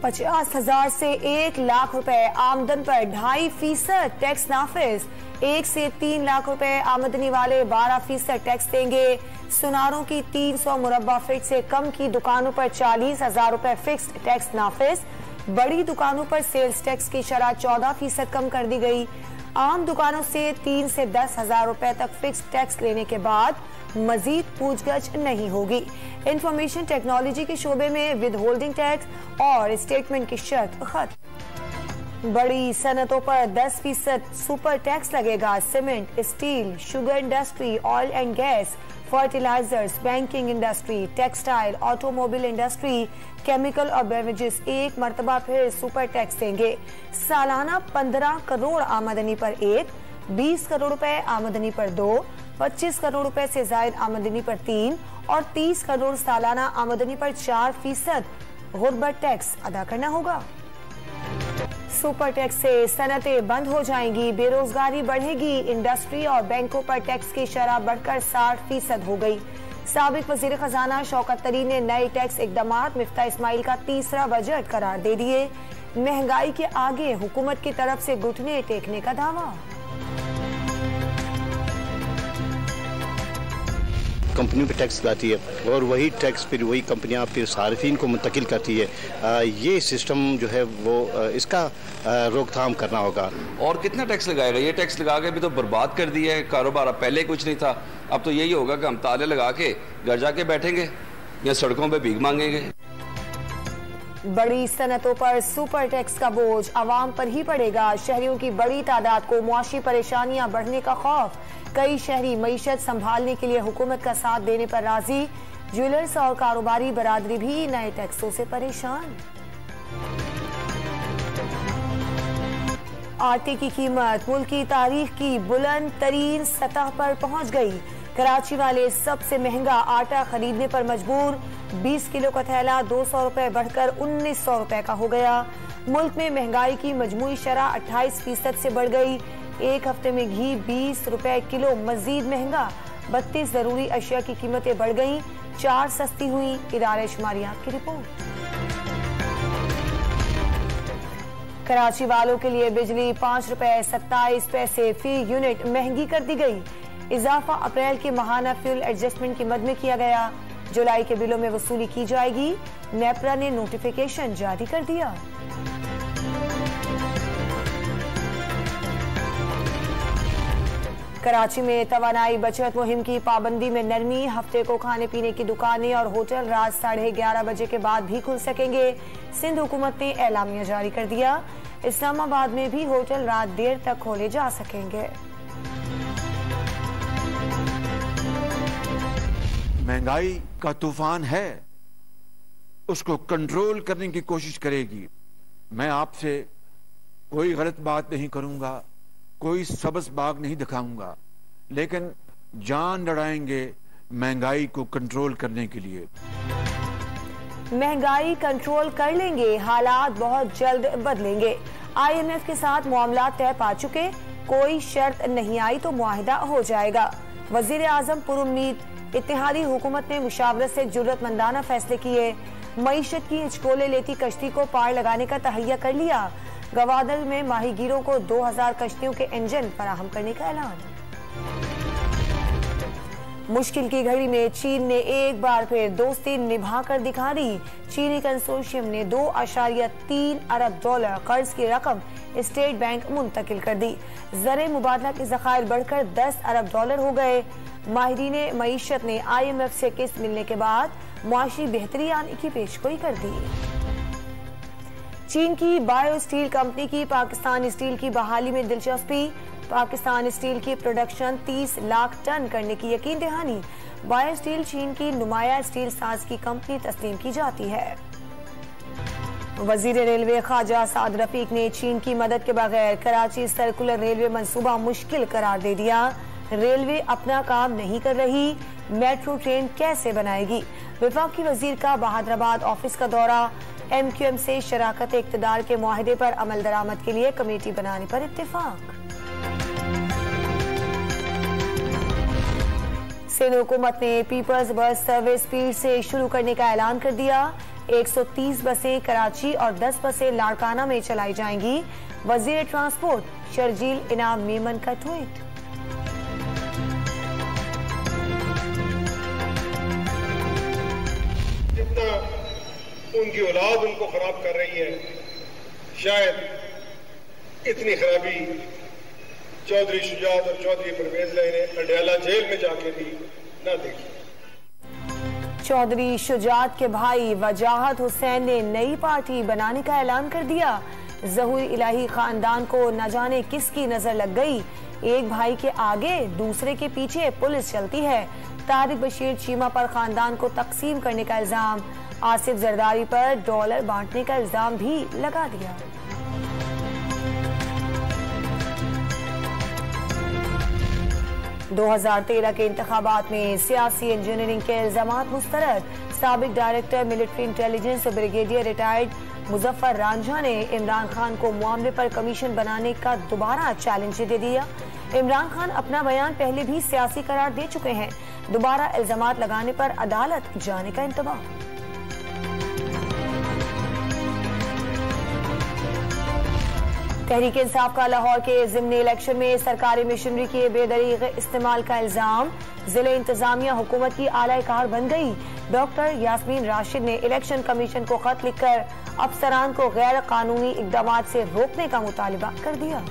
50,000 से 1,00,000 रुपए आमदन पर 2.5% टैक्स नाफिज। 1 से 3 लाख रुपए आमदनी वाले 12% टैक्स देंगे। सुनारों की 300 मुरब्बा फीट से कम की दुकानों पर 40,000 रुपए फिक्स्ड टैक्स नाफिज। बड़ी दुकानों पर सेल्स टैक्स की शरह 14% कम कर दी गई। आम दुकानों से 3 से 10,000 रुपए तक फिक्स टैक्स लेने के बाद मजीद पूछगछ नहीं होगी। इंफॉर्मेशन टेक्नोलॉजी के शोबे में विद होल्डिंग टैक्स और स्टेटमेंट की शर्त खत्म। बड़ी सनतों पर 10% सुपर टैक्स लगेगा। Cement, steel, sugar industry, oil and gas, fertilisers, banking industry, textile, automobile industry, chemical और बेवरेजेस एक मरतबा फिर सुपर टैक्स देंगे। सालाना 15 करोड़ आमदनी पर 1, 20 करोड़ रुपए आमदनी पर 2, 25 करोड़ रुपए से जायद आमदनी पर 3 और 30 करोड़ सालाना आमदनी पर 4% गुर्बत टैक्स अदा करना होगा। सुपर टैक्स से सनतें बंद हो जाएंगी, बेरोजगारी बढ़ेगी। इंडस्ट्री और बैंकों पर टैक्स की शरह बढ़कर 60% हो गई। साबिक वजीर खजाना शौकत तरीन ने नए टैक्स इकदामात मिफ्ता इस्माइल का तीसरा बजट करार दे दिए। महंगाई के आगे हुकूमत की तरफ से घुटने टेकने का दावा। कंपनियों पे टैक्स लगाती है और वही टैक्स फिर वही कंपनियां फिर सार्फिन को मुंतकिल करती है। ये सिस्टम जो है वो इसका रोकथाम करना होगा। और कितना टैक्स लगाएगा? ये टैक्स लगा के भी तो बर्बाद कर दिया है कारोबार। पहले कुछ नहीं था, अब तो यही होगा कि हम ताले लगा के घर जाके बैठेंगे या सड़कों पे भीख मांगेंगे। बड़ी सनतों पर सुपर टैक्स का बोझ अवाम पर ही पड़ेगा। शहरियों की बड़ी तादाद को मुआशी परेशानियां बढ़ने का खौफ। कई शहरी मईशत संभालने के लिए हुकूमत का साथ देने पर राजी। ज्वेलर्स और कारोबारी बरादरी भी नए टैक्सों से परेशान। आटे की कीमत मुल्क की तारीख की बुलंद तरीन सतह पर पहुंच गई। कराची वाले सबसे महंगा आटा खरीदने पर मजबूर। 20 किलो का थैला 200 रुपए बढ़कर 1900 रुपए का हो गया। मुल्क में महंगाई की मजमूई शरह 28% से बढ़ गई। एक हफ्ते में घी 20 रुपए किलो मजीद महंगा। 32 जरूरी अशिया की कीमतें बढ़ गईं, 4 सस्ती हुई। इदारे शुमारियात की रिपोर्ट। कराची वालों के लिए बिजली 5 रुपए 27 पैसे फी यूनिट महंगी कर दी गई। इजाफा अप्रैल के माहाना फ्यूल एडजस्टमेंट की मद में किया गया। जुलाई के बिलों में वसूली की जाएगी। नेपरा ने नोटिफिकेशन जारी कर दिया। कराची में तवानाई बचत मुहिम की पाबंदी में नरमी। हफ्ते को खाने पीने की दुकानें और होटल रात 11:30 बजे के बाद भी खुल सकेंगे। सिंध हुकूमत ने एलामिया जारी कर दिया। इस्लामाबाद में भी होटल रात देर तक खोले जा सकेंगे। महंगाई का तूफान है, उसको कंट्रोल करने की कोशिश करेगी। मैं आपसे कोई गलत बात नहीं करूंगा, कोई सबस बाग नहीं दिखाऊंगा, लेकिन जान लड़ाएंगे महंगाई को कंट्रोल करने के लिए। महंगाई कंट्रोल कर लेंगे, हालात बहुत जल्द बदलेंगे। IMF के साथ मामला तय पा चुके, कोई शर्त नहीं आई तो मुआहिदा हो जाएगा। वजीर आजम पुरुम्मीद। इत्तेहादी हुकूमत ने मुशावरत से जुर्रतमंदाना फैसले किए। मईशत की हिचकोले लेती कश्ती को पार लगाने का तहैया कर लिया। गवादर में माहीगीरों को 2000 कश्तियों के इंजन फराहम करने का ऐलान। मुश्किल की घड़ी में चीन ने एक बार फिर दोस्ती निभा कर दिखा दी। चीनी कंसोर्शियम ने $2.3 अरब कर्ज की रकम स्टेट बैंक मुंतकिल कर दी। ज़र मुबादला के ज़खायर बढ़कर $10 अरब हो गए। माहिरीन मईशत ने IMF से किस्त मिलने के बाद मुआशी बेहतरी आने की पेशगोई कर दी। चीन की बायो स्टील कंपनी की पाकिस्तान स्टील की बहाली में दिलचस्पी। पाकिस्तान स्टील की प्रोडक्शन 30 लाख टन करने की यकीन दहानी। बायो स्टील चीन की नुमाया स्टील साज की कंपनी तस्लीम की जाती है। वजीर रेलवे ख्वाजा साद रफीक ने चीन की मदद के बगैर कराची सर्कुलर रेलवे मंसूबा मुश्किल करार दे दिया। रेलवे अपना काम नहीं कर रही, मेट्रो ट्रेन कैसे बनाएगी? वफाकी वजीर का बहादराबाद ऑफिस का दौरा। MQM से शराकत इक्तदार के मुआहदे पर अमल दरामद के लिए कमेटी बनाने पर इत्तेफाक। सिंध हुकूमत ने पीपल्स बस सर्विस स्पीड से शुरू करने का ऐलान कर दिया। 130 बसें कराची और 10 बसें लाड़काना में चलाई जाएंगी। वजीर ट्रांसपोर्ट शर्जील इनाम मेमन का ट्वीट। जितना उनकी औलाद उनको खराब कर रही है, शायद इतनी खराबी चौधरी शुजात और चौधरी परवेज ने अडयाला जेल में जाके भी न देखी। चौधरी शुजात के भाई वजाहत हुसैन ने नई पार्टी बनाने का ऐलान कर दिया। ज़हूर इलाही खानदान को न जाने किसकी नजर लग गई। एक भाई के आगे दूसरे के पीछे पुलिस चलती है। तारिक बशीर चीमा पर खानदान को तकसीम करने का इल्जाम। आसिफ जरदारी पर डॉलर बांटने का इल्जाम भी लगा दिया। दो 2013 के इंतखाबात में सियासी इंजीनियरिंग के इल्जामात मुस्तरद। साबिक डायरेक्टर मिलिट्री इंटेलिजेंस और ब्रिगेडियर रिटायर्ड मुजफ्फर रांझा ने इमरान खान को मामले पर कमीशन बनाने का दोबारा चैलेंज दे दिया। इमरान खान अपना बयान पहले भी सियासी करार दे चुके हैं। दोबारा इल्जामात लगाने पर अदालत जाने का इंतबाह। तहरीक इंसाफ का लाहौर के जिमनी इलेक्शन में सरकारी मशीनरी के बेदरीग इस्तेमाल का इल्जाम। जिले इंतजामिया हुकूमत की आला कार बन गई। डॉक्टर यास्मीन राशिद ने इलेक्शन कमीशन को खत लिखकर अफसरान को गैर कानूनी इकदाम से रोकने का मुतालिबा कर दिया।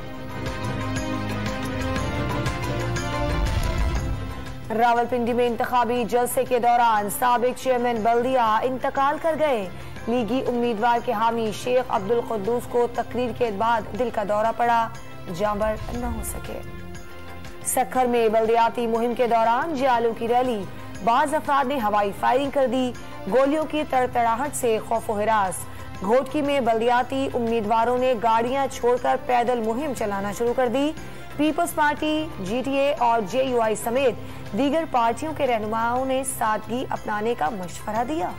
रावलपिंडी में इंतखाबी जलसे के दौरान साबिक चेयरमैन बल्दिया इंतकाल कर गए। लीगी उम्मीदवार के हामी शेख अब्दुल कुद्दूस को तकरीर के बाद दिल का दौरा पड़ा, जांबर न हो सके। सखर में बल्दियाती मुहिम के दौरान जियालों की रैली। बाज अफराद ने हवाई फायरिंग कर दी। गोलियों की तड़तड़ाहट से खौफो हिरास। घोटकी में बल्दियाती उम्मीदवारों ने गाड़ियां छोड़कर पैदल मुहिम चलाना शुरू कर दी। पीपल्स पार्टी, जीटीए और जेयूआई समेत दीगर पार्टियों के रहनुमाओं ने सादगी अपनाने का मशवरा दिया।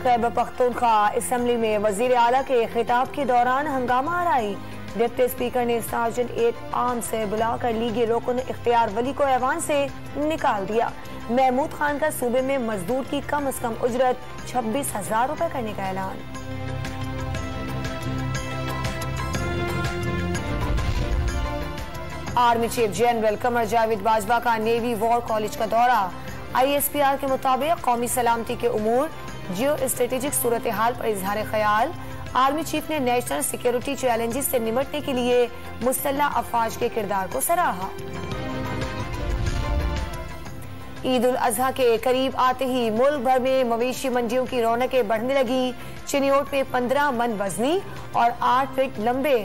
खैबर पख्तूनख्वा असेंबली में वजीर आला के खिताब के दौरान हंगामा आराई। डिप्टी स्पीकर ने सार्जेंट 8 आर्म से बुलाकर लीगी रुकन इख्तियार वली को ऐवान से निकाल दिया। महमूद खान का सूबे में मजदूर की कम से कम उजरत 26,000 रुपए करने का ऐलान। Army chief general Qamar Javed Bajwa का नेवी वॉर कॉलेज का दौरा। ISPR के मुताबिक कौमी सलामती के उमूर, जियो स्ट्रेटेजिक सूरत हाल पर इजहार ख्याल। आर्मी चीफ ने नेशनल सिक्योरिटी चैलेंजेस से निपटने के लिए मुसल्लह अफवाज के किरदार को सराहा। ईद उल अजहा के करीब आते ही मुल्क भर में मवेशी मंडियों की रौनकें बढ़ने लगी। चिनियोट में 15 मन वजनी और 8 फीट लंबे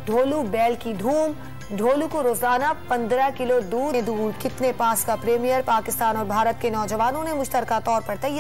ढोलू बैल की धूम। ढोलू को रोजाना 15 किलो दूध कितने पास का प्रीमियर पाकिस्तान और भारत के नौजवानों ने मुश्तरका तौर पर तैयार